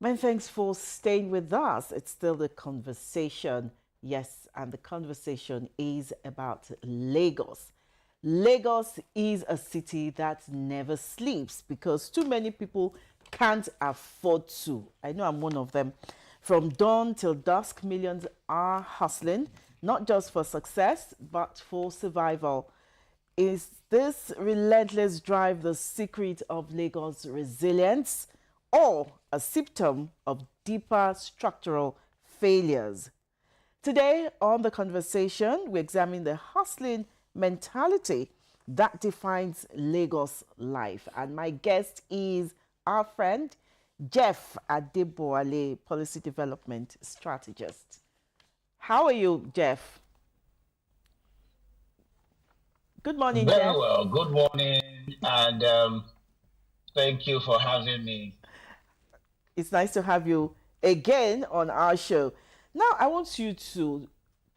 Many thanks for staying with us. It's still the conversation. Yes, and the conversation is about Lagos. Lagos is a city that never sleeps because too many people can't afford to. I know I'm one of them. From dawn till dusk, millions are hustling, not just for success, but for survival. Is this relentless drive the secret of Lagos' resilience or a symptom of deeper structural failures? Today on The Conversation, we examine the hustling mentality that defines Lagos life. And my guest is our friend, Jeff Adebowale, Policy Development Strategist. How are you, Jeff? Good morning, Very Jeff. well. Good morning, and thank you for having me. It's nice to have you again on our show. Now, I want you to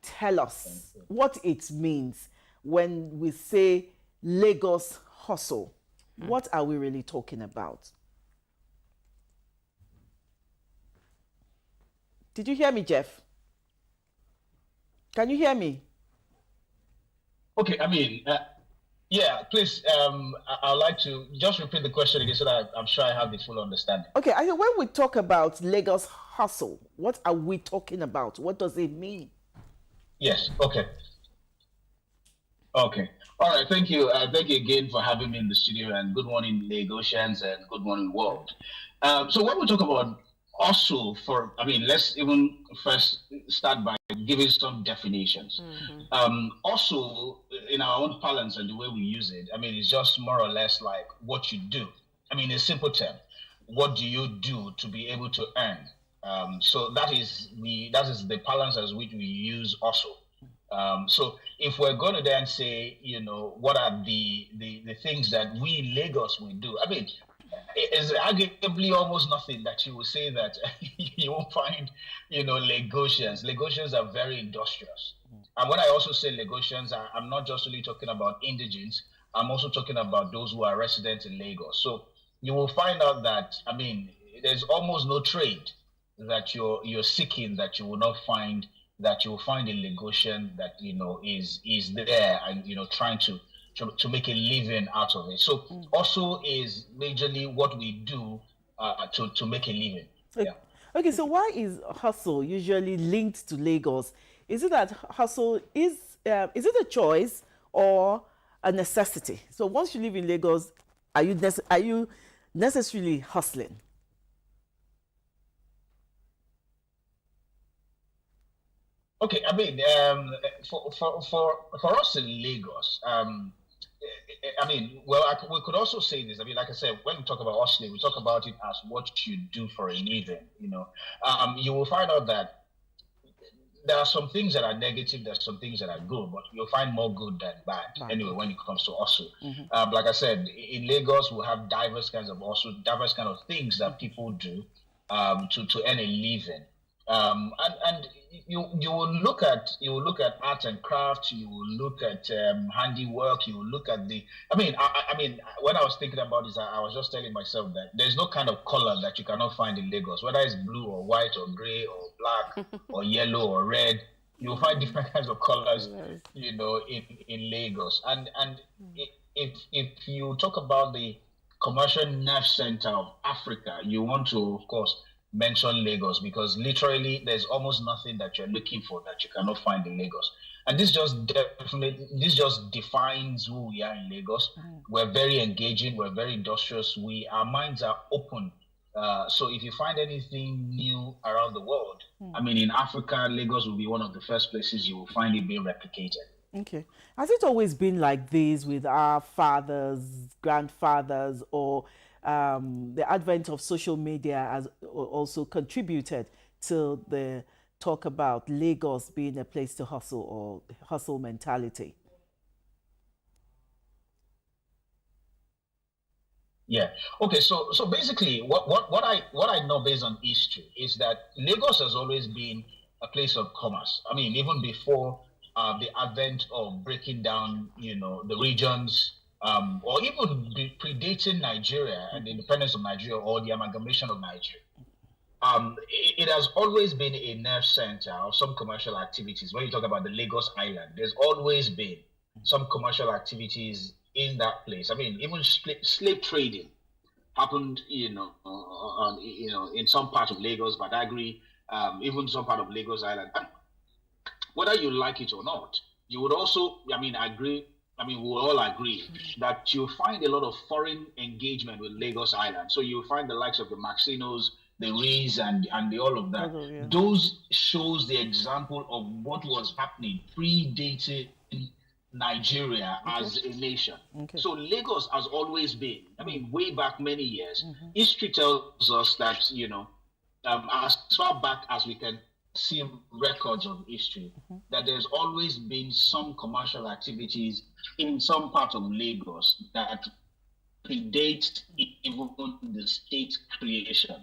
tell Thank us you. what it means when we say Lagos hustle. What are we really talking about? Did you hear me, Jeff? Can you hear me? Okay, yeah, please, I'd like to just repeat the question again so that I'm sure I have the full understanding. Okay, I think when we talk about Lagos hustle, what are we talking about? What does it mean? Yes, okay, okay. All right, thank you. Thank you again for having me in the studio, and good morning, Lagosians, and good morning, world. So when we talk about also let's even first start by giving some definitions. Also, in our own parlance and the way we use it, it's just more or less like what you do. In simple term, what do you do to be able to earn? So that is the balance as which we use also. So if we're going to then say, what are the things that we Lagos will do? It's arguably almost nothing that you will say that you won't find, Lagosians. Lagosians are very industrious. And when I also say Lagosians, I'm not just really talking about indigents. I'm also talking about those who are residents in Lagos. So you will find out that, there's almost no trade that you're seeking that you will not find that you will find a Lagosian that is there and trying to make a living out of it. So also is majorly what we do to make a living. Okay, Yeah. okay, so why is hustle usually linked to Lagos? Is it that hustle is it a choice or a necessity? So once you live in Lagos, are you necessarily hustling? Okay. For us in Lagos, well, we could also say this. Like I said, when we talk about hustling, we talk about it as what you do for a living. You will find out that there are some things that are negative, there's some things that are good, but you'll find more good than bad Bad, anyway when okay. it comes to hustle. Like I said, in Lagos, we have diverse kinds of hustle, diverse kind of things that people do to earn a living. And you will look at art and craft, you will look at handiwork, you will look at the. When I was thinking about this, I was just telling myself that there's no kind of color that you cannot find in Lagos, whether it's blue or white or gray or black or yellow or red. You'll find different kinds of colors, Yes. in Lagos. And if you talk about the commercial nerve center of Africa, you want to, of course, mention Lagos because literally there's almost nothing that you're looking for that you cannot find in Lagos. And this just defines who we are in Lagos. We're very engaging, we're very industrious, our minds are open. So if you find anything new around the world, in Africa, Lagos will be one of the first places you will find it being replicated. Okay. Has it always been like this with our fathers, grandfathers, or the advent of social media has also contributed to the talk about Lagos being a place to hustle or hustle mentality? Yeah. Okay. So basically, what I know based on history is that Lagos has always been a place of commerce. Even before the advent of breaking down, the regions, or even predating Nigeria and the independence of Nigeria or the amalgamation of Nigeria. it has always been a nerve center of some commercial activities. When you talk about the Lagos Island, there's always been some commercial activities in that place. I mean, even slave trading happened, in some part of Lagos, Badagry, even some part of Lagos Island. And whether you like it or not, you would also, agree. We all agree that you find a lot of foreign engagement with Lagos Island. So you find the likes of the Maxinos, the Rees, and all of that. Yeah. Those shows the example of what was happening predating Nigeria as a nation. Okay. So Lagos has always been, way back many years. History tells us that, as far back as we can see records of history, that there's always been some commercial activities in some part of Lagos that predate even the state creation.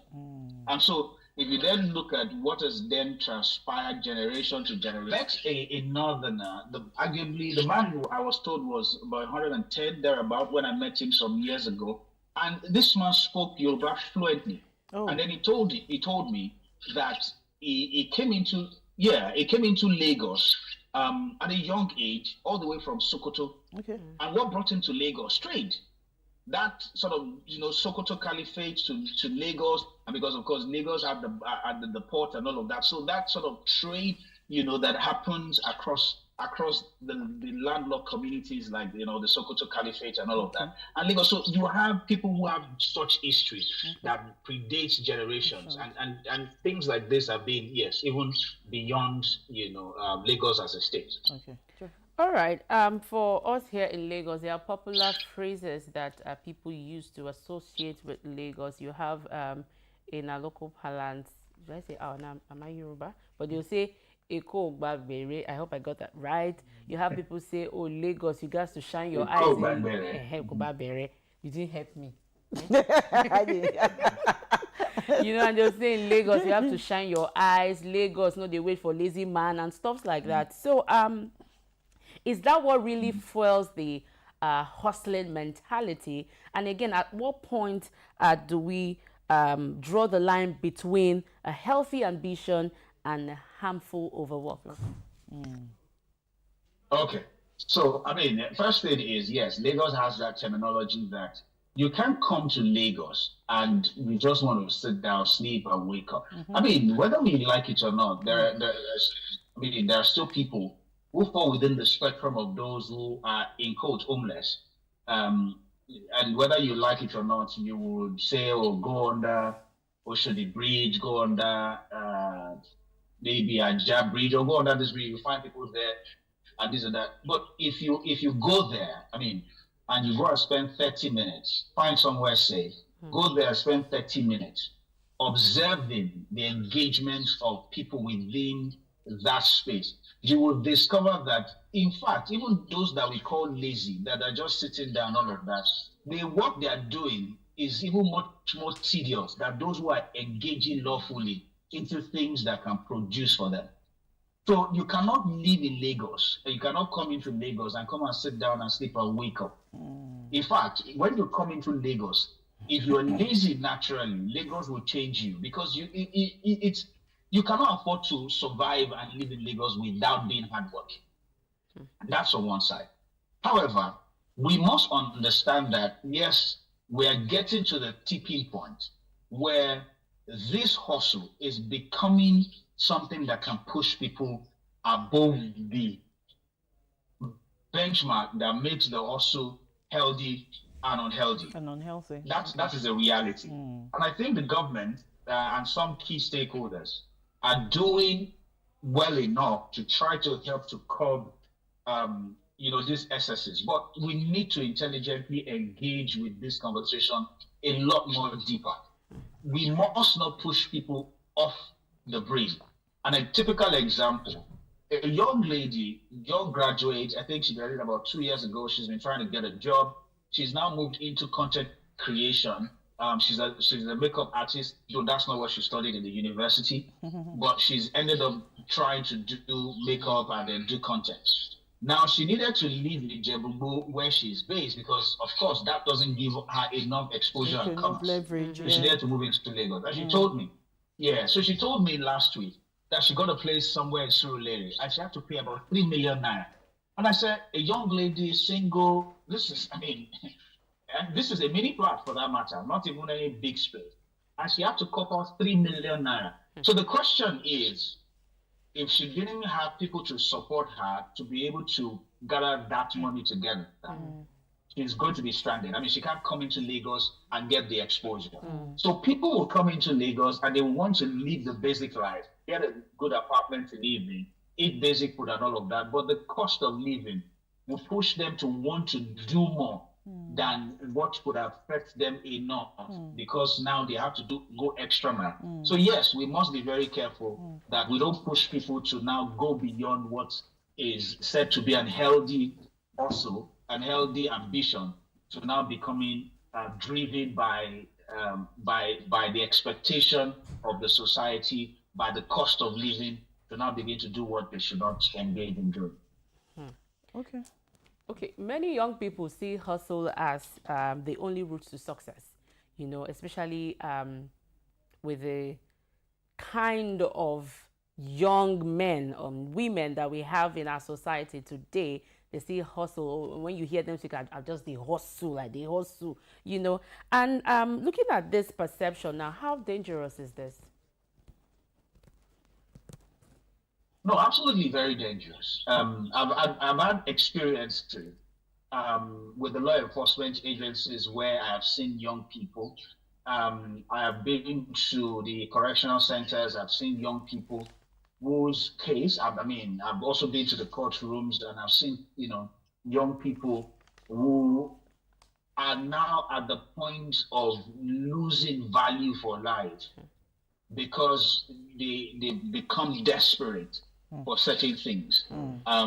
And so if you then look at what has then transpired generation to generation, that's a northerner, arguably the man who I was told was about 110 thereabout when I met him some years ago. And this man spoke Yoruba fluently. And then he told me that he came into Lagos at a young age, all the way from Sokoto. Okay. And what brought him to Lagos? Trade. That sort of Sokoto Caliphate to Lagos, and because of course Lagos had the port and all of that. So that sort of trade, that happens across the landlocked communities like the Sokoto Caliphate and all of that. And Lagos, so you have people who have such history that predates generations, and things like this are being even beyond Lagos as a state. Okay. Sure. All right. For us here in Lagos, there are popular phrases that people use to associate with Lagos. You have in our local parlance, did I say, am I Yoruba? But they'll say, Eko Ogba Bere. I hope I got that right. You have people say, oh, Lagos, you guys to shine your eyes. You didn't help me. And they'll say in Lagos, you have to shine your eyes. Lagos, no, they wait for lazy man and stuff like that. So, is that what really fuels the hustling mentality? And again, at what point do we draw the line between a healthy ambition and a harmful overwork? Okay. So, first thing is, yes, Lagos has that terminology that you can't come to Lagos and you just want to sit down, sleep, and wake up. Whether we like it or not, there are still people who fall within the spectrum of those who are, in quote, homeless. And whether you like it or not, you would say, oh, go under Oshodi Bridge, go under maybe a Jab Bridge, or go under this bridge. You find people there and this and that. But if you go there, and you go and spend 30 minutes, find somewhere safe, go there, spend 30 minutes, observing the engagement of people within that space, you will discover that, in fact, even those that we call lazy, that are just sitting down, all of that, the work they are doing is even much more tedious than those who are engaging lawfully into things that can produce for them. So you cannot live in Lagos, you cannot come into Lagos and come and sit down and sleep and wake up. In fact, when you come into Lagos, if you're lazy naturally, Lagos will change you, because you cannot afford to survive and live in Lagos without being hardworking. That's on one side. However, we must understand that, yes, we are getting to the tipping point where this hustle is becoming something that can push people above the benchmark that makes the hustle healthy and unhealthy. That is a reality. And I think the government and some key stakeholders are doing well enough to try to help to curb these excesses. But we need to intelligently engage with this conversation a lot more deeper. We must not push people off the bridge. And a typical example, a young lady, young graduate, I think she graduated about 2 years ago. She's been trying to get a job. She's now moved into content creation. She's a makeup artist, though that's not what she studied in the university. But she's ended up trying to do makeup and then do content. Now, she needed to leave Ijebu where she's based, because, of course, that doesn't give her enough exposure and cover. Leverage. So she needed to move into Lagos. And she told me Yeah, so she told me last week that she got a place somewhere in Surulere and she had to pay about 3 million naira. And I said, a young lady, single, this is, I mean, and this is a mini flat for that matter, not even any big space. And she had to cough out 3 million naira. So the question is, if she didn't have people to support her to be able to gather that money together, she's going to be stranded. I mean, she can't come into Lagos and get the exposure. So people will come into Lagos and they want to live the basic life, get a good apartment in the evening, eat basic food and all of that. But the cost of living will push them to want to do more than what would affect them enough because now they have to go extra mile. So yes, we must be very careful that we don't push people to now go beyond what is said to be unhealthy also an healthy ambition to now becoming driven by the expectation of the society, by the cost of living, to now begin to do what they should not engage in doing. Okay. Okay, many young people see hustle as the only route to success, you know, especially with the kind of young men or women that we have in our society today. They see hustle. When you hear them speak, I just they hustle, like they hustle, you know. And looking at this perception now, how dangerous is this? No, absolutely very dangerous. I've had experience too with the law enforcement agencies where I have seen young people. I have been to the correctional centers. I've seen young people whose case, I mean, I've also been to the courtrooms and I've seen, you know, young people who are now at the point of losing value for life because they become desperate for certain things. I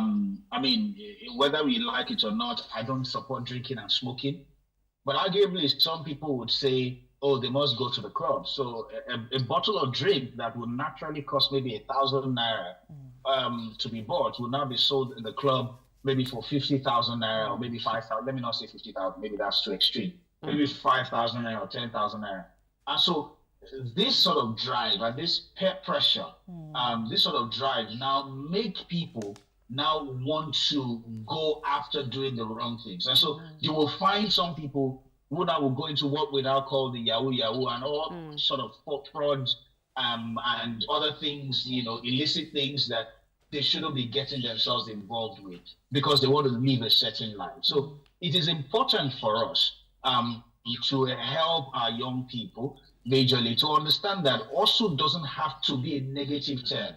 mean, whether we like it or not, I don't support drinking and smoking. But arguably, some people would say, oh, they must go to the club. So a bottle of drink that would naturally cost maybe 1,000 naira to be bought will now be sold in the club maybe for 50,000 naira or maybe 5,000. Let me not say 50,000, maybe that's too extreme. Maybe 5,000 naira or 10,000 naira. And so this sort of drive and this peer pressure, this sort of drive now make people now want to go after doing the wrong things. And so you will find some people who now will go into what we now call the Yahoo and all sort of fraud and other things, you know, illicit things that they shouldn't be getting themselves involved with because they want to live a certain life. So it is important for us to help our young people majorly to understand that also doesn't have to be a negative term.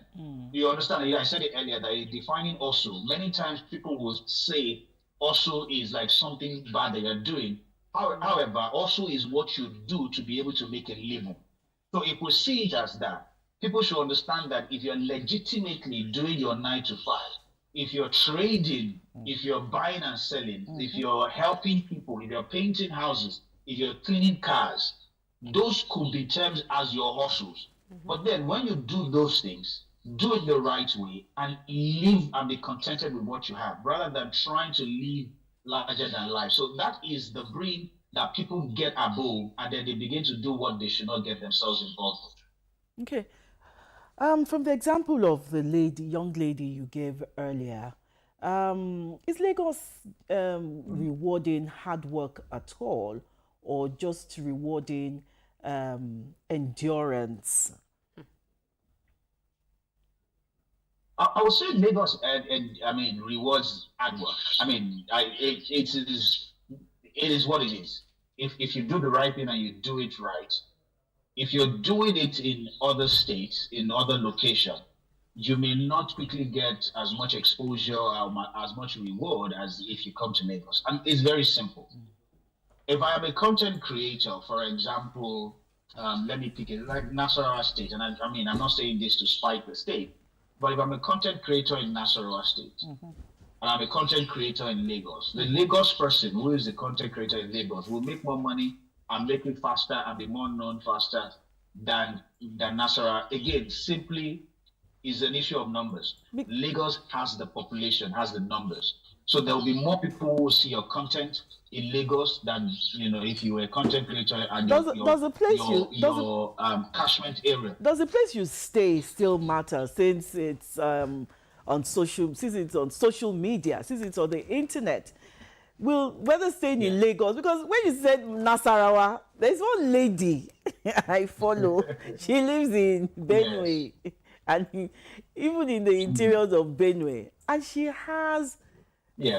You understand? I said it earlier that defining also, many times people will say also is like something bad that you're doing. However, also is what you do to be able to make a living. So if we see it as that, people should understand that if you're legitimately doing your 9 to 5, if you're trading, if you're buying and selling, if you're helping people, if you're painting houses, if you're cleaning cars, those could be termed as your hustles. But then when you do those things, do it the right way and live and be contented with what you have rather than trying to live larger than life. So that is the breed that people get above and then they begin to do what they should not get themselves involved with. Okay. From the example of the young lady you gave earlier, is Lagos rewarding hard work at all or just rewarding endurance? I would say Lagos, I mean, rewards hard work. I mean, it is what it is. If you do the right thing and you do it right, if you're doing it in other states, in other locations, you may not quickly get as much exposure or as much reward as if you come to Lagos. And it's very simple. If I am a content creator, for example, let me pick it like Nasarawa State, and I mean, I'm not saying this to spite the state, but if I'm a content creator in Nasarawa State, and I'm a content creator in Lagos, the Lagos person who is the content creator in Lagos will make more money and make it faster and be more known faster than Nasarawa. Again, simply is an issue of numbers. Lagos has the population, has the numbers. So there will be more people who see your content in Lagos than, if you were a content creator and does the place your catchment area. Does the place you stay still matter since it's on social media, since it's on the internet? Whether staying in Lagos, because when you said Nasarawa, there's one lady I follow. She lives in Benue, and even in the interiors of Benue, and she has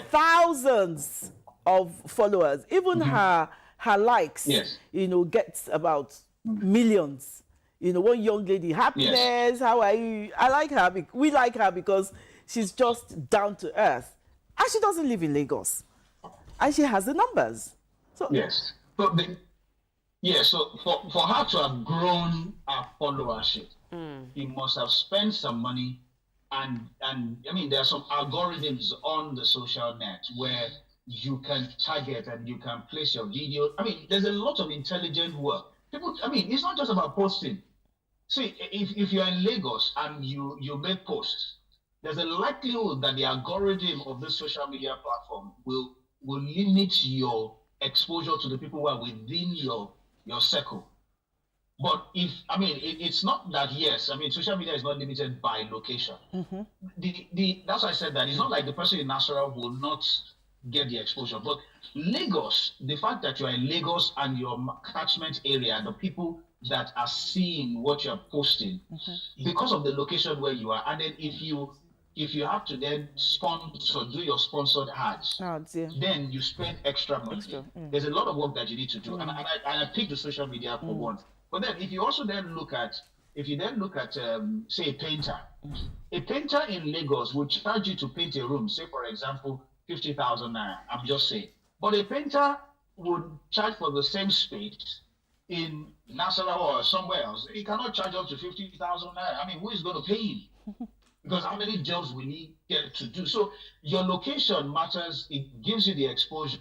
thousands of followers. Even her likes, gets about millions. One young lady, happiness. How are you? I like her. We like her because she's just down to earth, and she doesn't live in Lagos. And she has the numbers. So so for her to have grown her followership, he must have spent some money, and I mean there are some algorithms on the social net where you can target and you can place your video. I mean, there's a lot of intelligent work. People, I mean, it's not just about posting. See, if you're in Lagos and you make posts, there's a likelihood that the algorithm of this social media platform will limit your exposure to the people who are within your circle. But it's not that, social media is not limited by location. That's why I said that it's not like the person in Nasarawa will not get the exposure. But Lagos, the fact that you're in Lagos and your catchment area, the people that are seeing what you're posting, because of the location where you are, and then if you have to then do your sponsored ads, then you spend extra money. There's a lot of work that you need to do. And I picked the social media for once. But then if you also then look at, say, a painter in Lagos would charge you to paint a room, say, for example, 50,000 naira, I'm just saying. But a painter would charge for the same space in Nasarawa or somewhere else. He cannot charge up to 50,000 naira. I mean, who is going to pay him? Because how many jobs will he get to do? So your location matters. It gives you the exposure,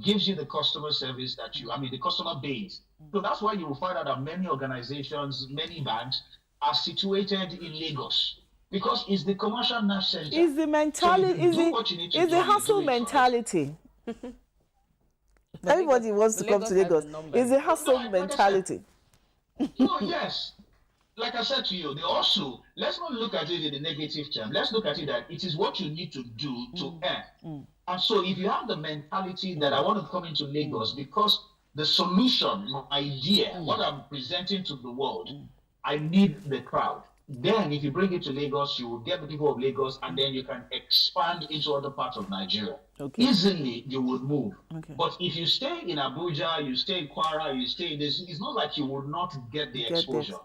gives you the customer service the customer base. So that's why you will find out that many organizations, many banks are situated in Lagos because it's the commercial nerve center. Is the mentality, so is the hustle mentality. Everybody wants to come to Lagos. It's a hustle mentality. No, yes. Like I said to you, let's not look at it in the negative term. Let's look at it that it is what you need to do to earn. And so if you have the mentality that I want to come into Lagos because the solution, my idea, what I'm presenting to the world, I need the crowd. Then if you bring it to Lagos, you will get the people of Lagos and then you can expand into other parts of Nigeria. Easily you would move. But if you stay in Abuja, you stay in Kwara, you stay in this, it's not like you will not get the exposure.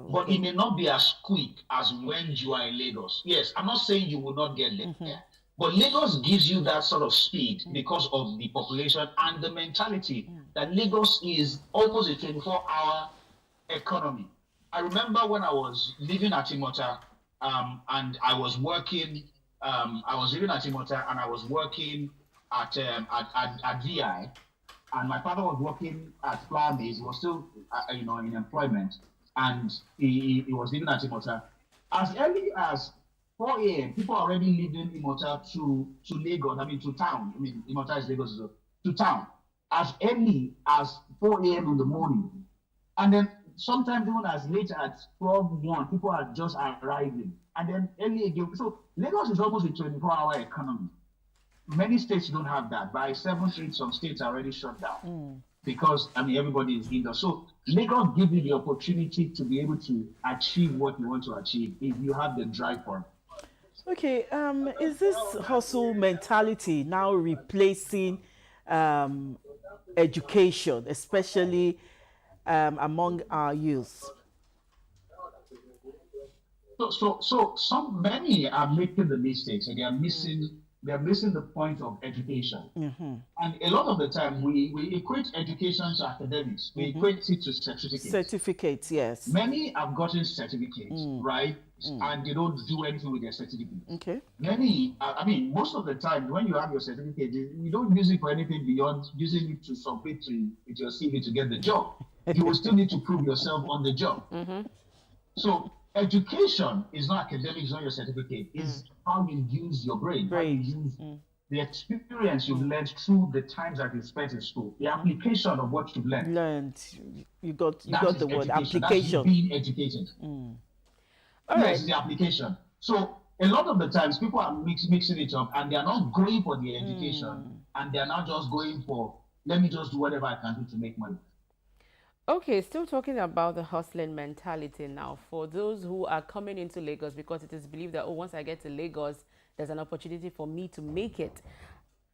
But it may not be as quick as when you are in Lagos. Yes, I'm not saying you will not get there. But Lagos gives you that sort of speed because of the population and the mentality that Lagos is almost a 24-hour economy. I remember when I was living at Imota, and I was working. I was living at Imota, and I was working at VI, and my father was working at Flower Mills. He was still, in employment, and he was living at Imota. As early as 4 a.m., people are already leaving Imota to Lagos. To town. Imota is Lagos, to town. As early as 4 a.m. in the morning, and then sometimes even as late as 12:01, people are just arriving. And then early again. So Lagos is almost a 24-hour economy. Many states don't have that. By 7, 8, some states are already shut down because everybody is indoors. So Lagos gives you the opportunity to be able to achieve what you want to achieve if you have the drive for it. Okay, is this hustle mentality now replacing education, especially among our youth? So many are making the mistake. So they are missing the point of education. And a lot of the time we equate education to academics. We equate it to certificates. Certificates, yes. Many have gotten certificates, right? And they don't do anything with their certificate. Okay. Many, most of the time when you have your certificate, you don't use it for anything beyond using it to submit with your CV to get the job. You will still need to prove yourself on the job. So education is not academics, not your certificate. It's how you use your brain, how you use the experience you've learned through the times that you spent in school, the application of what you've learned. You got That is the word education. That's you application. being educated. All Yes, right. the application. So a lot of the times people are mixing it up and they are not going for the education and they are not just going for, let me just do whatever I can do to make money. Okay, still talking about the hustling mentality now. For those who are coming into Lagos, because it is believed that, oh, once I get to Lagos, there's an opportunity for me to make it.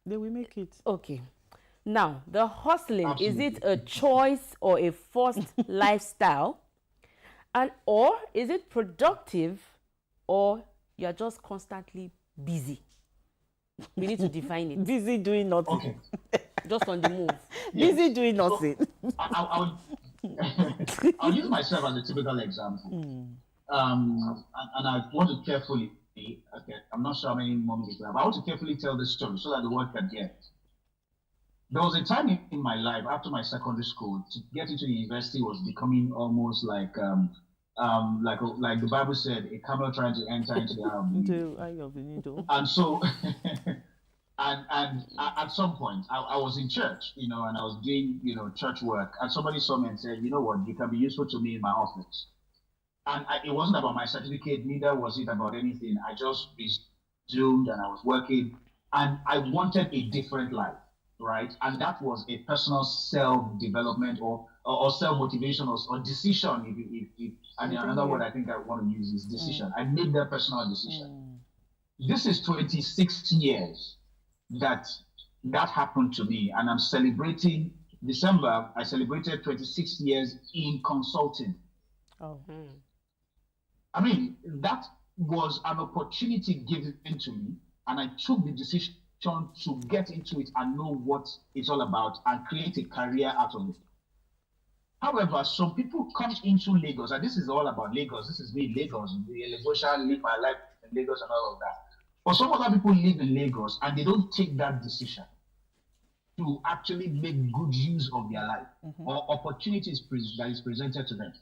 They will make it. Okay. Now, the hustling, Absolutely. is it a choice or a forced lifestyle? And or is it productive or you're just constantly busy? We need to define it. Busy doing nothing. Okay. Just on the move. Yes. Busy doing nothing. So, I'll use myself as a typical example. And I want to carefully, okay, I'm not sure how many more minutes we have. I want to carefully tell this story so that the world can get. There was a time in my life after my secondary school to get into the university was becoming almost like the Bible said, a camel trying to enter into the eye of the needle. And so, and at some point, I was in church, and I was doing, church work, and somebody saw me and said, you know what, you can be useful to me in my office. And it wasn't about my certificate, neither was it about anything. I just resumed and I was working, and I wanted a different life, right? And that was a personal self-development or self-motivation or decision. And another word I think I want to use is decision. I made that personal decision. This is 26 years that happened to me, and I'm celebrating December. I celebrated 26 years in consulting. Oh. I mean, that was an opportunity given to me, and I took the decision to get into it and know what it's all about and create a career out of it. However, some people come into Lagos, and this is all about Lagos. This is me, Lagos, Lagosian, live my life in Lagos and all of that. But some other people live in Lagos and they don't take that decision to actually make good use of their life or opportunities that is presented to them.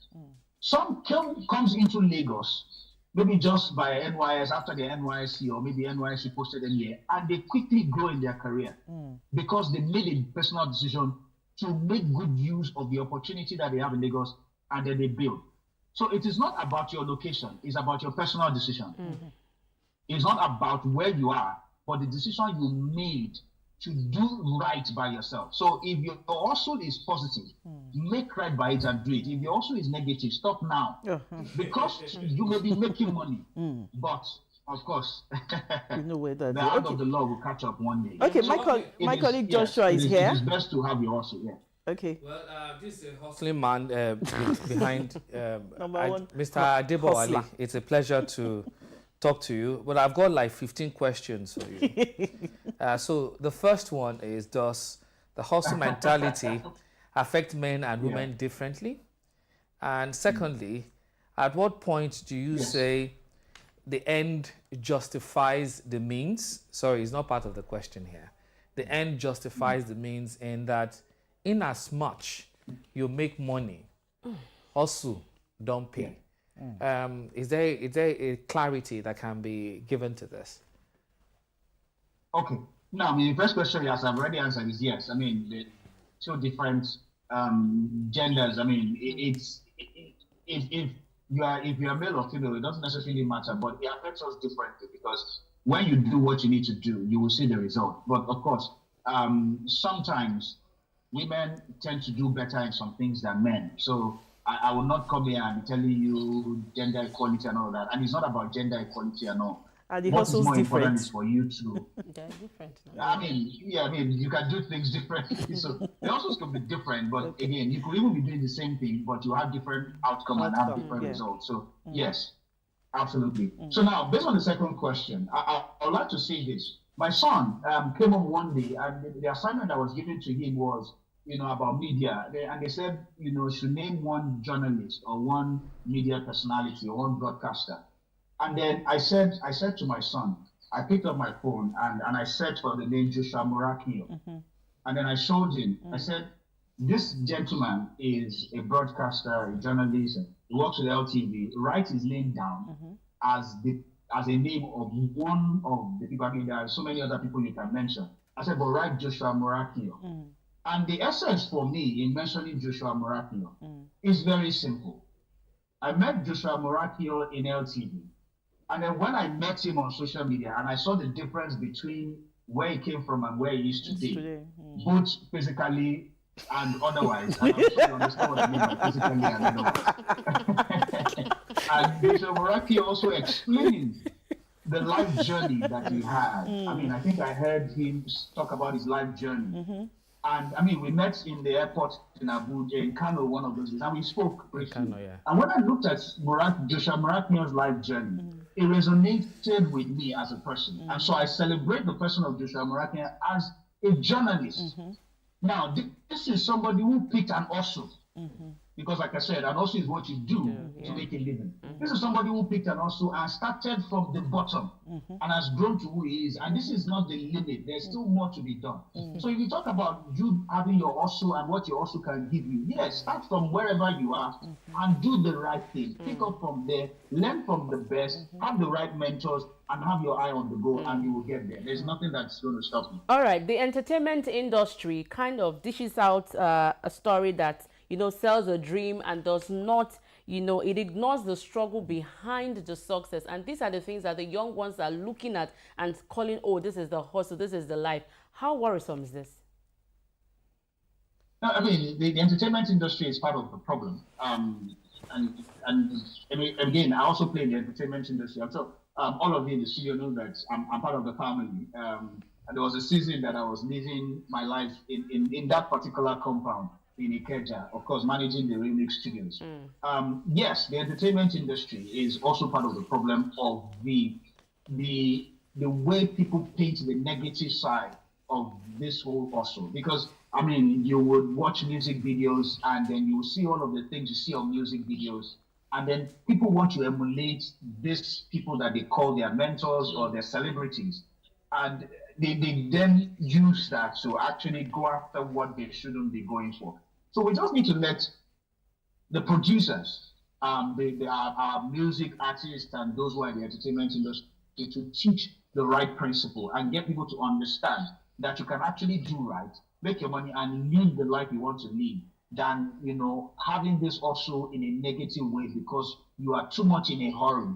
Some comes into Lagos, maybe just by NYS, after the NYSC, or maybe NYSC posted them here, and they quickly grow in their career because they made a personal decision to make good use of the opportunity that they have in Lagos, and then they build. So it is not about your location, it's about your personal decision. It's not about where you are, but the decision you made to do right by yourself. So if your hustle is positive, make right by it and do it. If your hustle is negative, stop now. Because you may be making money, but of course, you know where that the hand of the law will catch up one day. Okay, my colleague Joshua is here. It is best to have your hustle, Okay. Well, this is a hustling man behind Mr. Adebowale. Hustler. It's a pleasure to talk to you, but I've got like 15 questions for you. So the first one is, does the hustle mentality affect men and women differently? And secondly, at what point do you say the end justifies the means? Sorry, it's not part of the question here. The end justifies the means in that in as much you make money, hustle don't pay. Is there a clarity that can be given to this? Okay. Now, the first question, as I've already answered, is yes. I mean, the two different genders. I mean, if you are male or female, it doesn't necessarily matter, but it affects us differently because when you do what you need to do, you will see the result. But of course, sometimes women tend to do better in some things than men. So I will not come here and be telling you gender equality and all that. And it's not about gender equality and all. And the what is more different. important is for you to. They're different. I mean, you can do things differently. So the hustles can be different, but again, you could even be doing the same thing, but you have different outcome and have different results. So yes, absolutely. So now, based on the second question, I would like to say this. My son came home one day, and the assignment that was given to him was, about media. And they said, should name one journalist or one media personality or one broadcaster. And then I said to my son, I picked up my phone and I searched for the name Joshua Morakio. And then I showed him. I said, this gentleman is a broadcaster, a journalist, he works with LTV. Write his name down as the as a name of one of the people. I mean, there are so many other people you can mention. I said, but write Joshua Morakio. And the essence for me in mentioning Joshua Morakio is very simple. I met Joshua Morakio in LTV. And then when I met him on social media and I saw the difference between where he came from and where he is today, both physically and otherwise, and I'm sure you understand what I mean by physically and otherwise. And Joshua Morakio also explained the life journey that he had. I mean, I think I heard him talk about his life journey. And I mean, we met in the airport in Abuja, in Kano, one of those days, and we spoke briefly. Kano, yeah. And when I looked at Joshua Morakio's life journey, it resonated with me as a person. And so I celebrate the person of Joshua Morakio as a journalist. Now, this is somebody who picked an hustle. Because like I said, an hustle is what you do to make a living. This is somebody who picked an hustle and started from the bottom and has grown to who he is. And this is not the limit. There's still more to be done. So if you talk about you having your hustle and what your hustle can give you, yes, start from wherever you are and do the right thing. Pick up from there, learn from the best, have the right mentors, and have your eye on the goal, and you will get there. There's nothing that's going to stop you. All right. The entertainment industry kind of dishes out a story that, you know, sells a dream and does not, you know, it ignores the struggle behind the success. And these are the things that the young ones are looking at and calling, oh, this is the hustle, this is the life. How worrisome is this? No, I mean, the entertainment industry is part of the problem. And I mean, again, I also play in the entertainment industry. So all of you in the studio know that I'm part of the family. And there was a season that I was living my life in that particular compound in Ikeja, of course, managing the Remix Studios. Yes, the entertainment industry is also part of the problem of the way people paint the negative side of this whole hustle. Because, I mean, you would watch music videos and then you will see all of the things you see on music videos. And then people want to emulate these people that they call their mentors or their celebrities. And they then use that to actually go after what they shouldn't be going for. So we just need to let the producers, our music artists and those who are in the entertainment industry to teach the right principle and get people to understand that you can actually do right, make your money and live the life you want to live than, you know, having this also in a negative way because you are too much in a hurry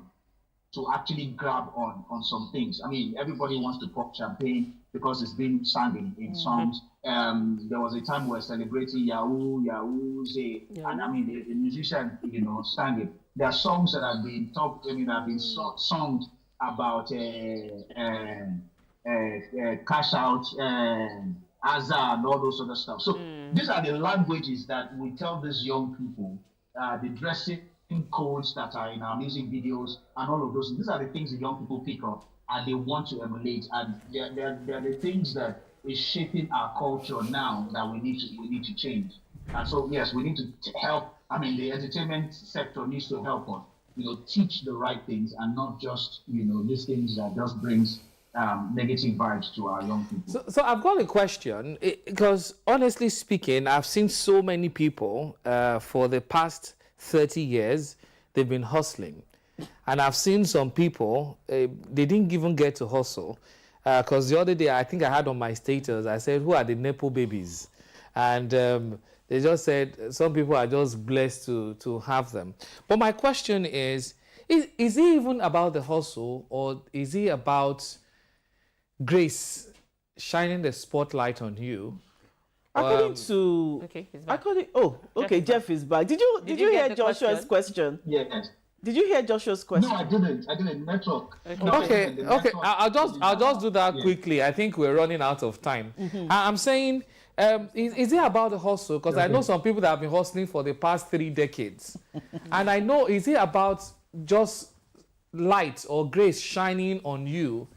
to actually grab on some things. I mean, everybody wants to pop champagne because it's been sung in songs. There was a time we were celebrating Yahoo, Zay, and I mean, the musician, you know, sang it. There are songs that have been sung about cash out, Azar, and all those other stuff. So these are the languages that we tell these young people, the dressing codes that are in our music videos and all of those. These are the things the young people pick up and they want to emulate. And they're the things that is shaping our culture now that we need to change. And so, yes, we need to help. I mean, the entertainment sector needs to help us, you know, teach the right things and not just, you know, these things that just brings negative vibes to our young people. So I've got a question because honestly speaking, I've seen so many people for the past 30 years, they've been hustling. And I've seen some people, they didn't even get to hustle. Because the other day, I think I had on my status, I said, who are the Nepo babies? And they just said, some people are just blessed to have them. But my question is it even about the hustle or is it about grace shining the spotlight on you? According to he's back. Jeff is back. Did you hear Joshua's question? Yes. Did you hear Joshua's question? No, I didn't. Network. Okay. I'll just do that quickly. I think we're running out of time. I'm saying, is it about the hustle? Because I know some people that have been hustling for the past 3 decades, and I know, is it about just light or grace shining on you?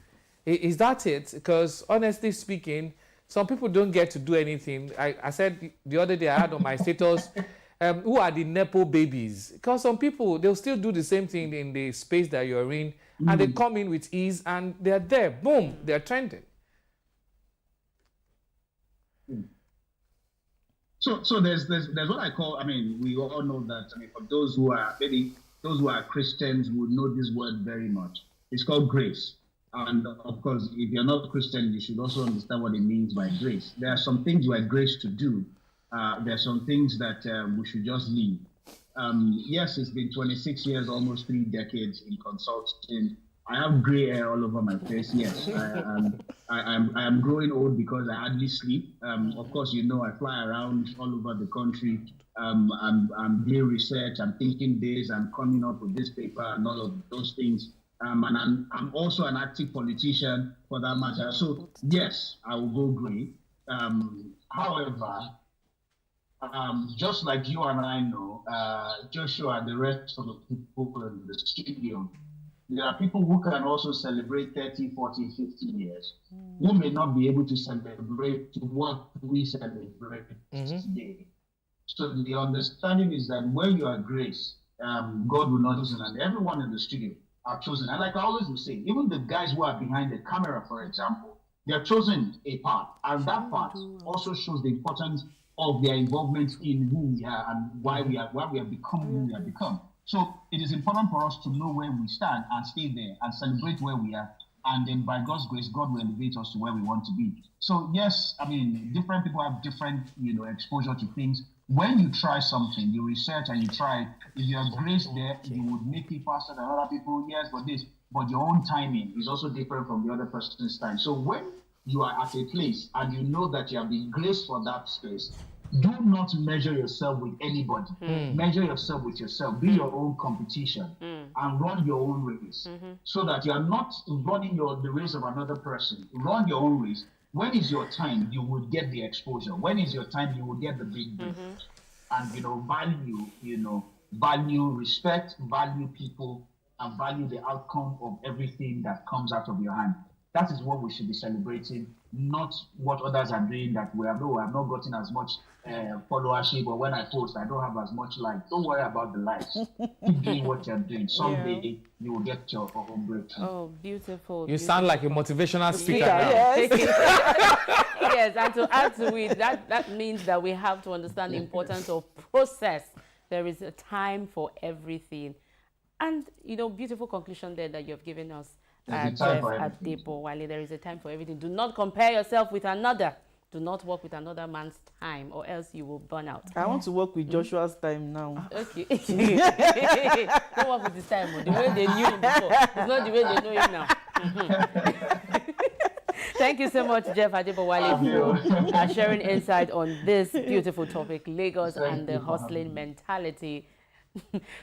Is that it? Because honestly speaking, some people don't get to do anything. I said the other day I had on my status, who are the Nepo babies? Because some people, they'll still do the same thing in the space that you're in, and they come in with ease, and they're there. Boom, they're trending. So there's what I call, I mean, we all know that, I mean, for those who are Christians would know this word very much. It's called grace. And of course, if you're not Christian, you should also understand what it means by grace. There are some things you are graced to do. There are some things that we should just leave. Yes, it's been 26 years, almost 3 decades in consulting. I have gray hair all over my face. Yes, I am growing old because I hardly sleep. Of course, you know, I fly around all over the country. I'm doing research. I'm thinking this. I'm coming up with this paper and all of those things. And I'm also an active politician for that matter. So yes, I will go gray. However, just like you and I know, Joshua and the rest of the people in the studio, there are people who can also celebrate 30, 40, 50 years, who may not be able to celebrate what we celebrate today. So the understanding is that when you are graced, God will not listen, and everyone in the studio are chosen. And like I always will say, even the guys who are behind the camera, for example, they are chosen a part, and that part also shows the importance of their involvement in who we are and why we have become who we have become. So it is important for us to know where we stand and stay there and celebrate where we are. And then by God's grace, God will elevate us to where we want to be. So yes, I mean, different people have different, exposure to things. When you try something, you research and you try, if you are graced there, you would make it faster than other people, yes, but your own timing is also different from the other person's time. So when you are at a place and you know that you have been graced for that space, do not measure yourself with anybody. Measure yourself with yourself. Be your own competition and run your own race so that you are not running the race of another person. Run your own race. When is your time, you will get the exposure. When is your time, you will get the big break. And value respect, value people, and value the outcome of everything that comes out of your hand. That is what we should be celebrating, not what others are doing that we have. No, I've not gotten as much followership, or when I post, I don't have as much likes. Don't worry about the likes. Keep doing what you're doing. Someday you will get your own breakthrough. Oh, beautiful. You sound like a motivational speaker now. Yes. Yes, and to add to it, that means that we have to understand the importance of process. There is a time for everything. And, beautiful conclusion there that you have given us. Jeff Adebowale, there is a time for everything. Do not compare yourself with another. Do not work with another man's time, or else you will burn out. I want to work with Joshua's time now. Okay. Don't work with his time. The way they knew him before, it's not the way they know him now. Thank you so much, Jeff Adebowale, for sharing insight on this beautiful topic, Lagos and the hustling mentality.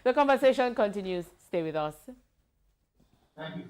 The conversation continues. Stay with us. Thank you.